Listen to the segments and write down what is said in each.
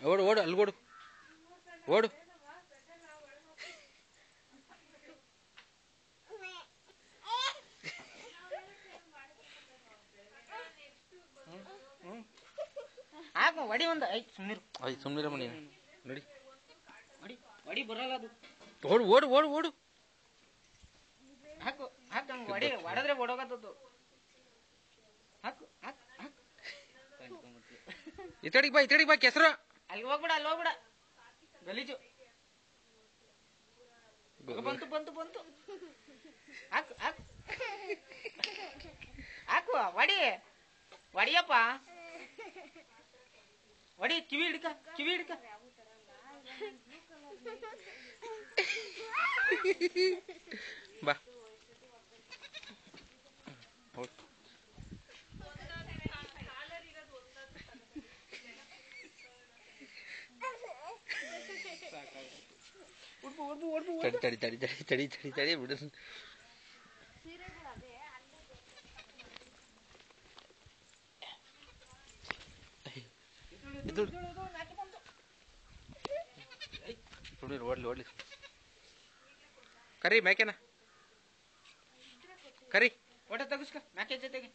ಓಡು ಓಡು ಅಲ್ಲಿ ಓಡು ಓಡು. ಹಾಕು ವಡಿ ಒಂದು ಸುಮ್ಮನಿರಮ್ಮ ನೀನು ನಡಿ. ವಡಿ ಬರಲ್ಲ ಅದು. ಓಡು ಓಡು ಓಡು ಓಡು. ಹಾಕು ಹಾಕು ಹಂಗೆ ವಡಿ ಹೊಡೆದ್ರೆ ಓಡೋಗತ್ತದು. ಹಾಕು ಹಾಕು ಹಾಕು. ಇತಡಿಗೆ ಬಾ ಕೆಸರು. ಅಲ್ಲಿ ಹೋಗ್ಬಿಡ ಗಲೀಜು. ಬಂತು. ಹಾಕು ಹಾಕು ಹಾಕು ವಡಿಯಪ್ಪ. ವಡಿ ಕಿವಿ ಹಿಡ್ಕ ಬಾ. ತಡಿ ಬಿಡು. ಓಡ್ಲಿ ಕರಿ ಮೇಕೆನ ಕರಿ ಒಟ್ಟ ತಗಸ್ಕ ಮ್ಯಾಕೆ ಜೊತೆಗೆ.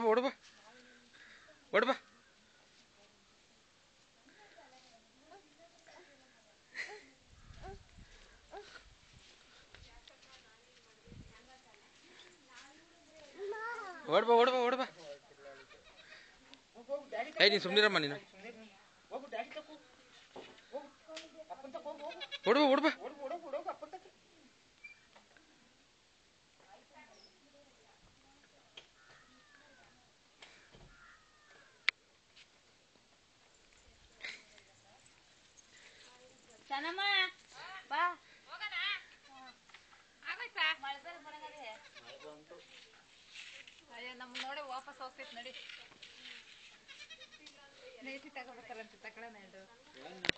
ಓಡ್ಬಾ ನೀನು ಸುಮ್ಮನಿರಮ್ಮ ನೀನು. ಓಡ್ಬಾ. ಚೆನ್ನಮ್ಮ ಬಾ ಹೋಗೋಣ. ಆಗೋಯ್ತಾ ಮಳೆ ಬರಂಗದೆ. ಅಯ್ಯೋ ನಮ್ಮ ನೋಡಿ ವಾಪಸ್ ಹೋಗ್ತೈತೆ ನಡಿ. ನೈಟಿ ತಗೋಬೇಕಾರಂತ ತಗೊಳ್ಳೋಣ.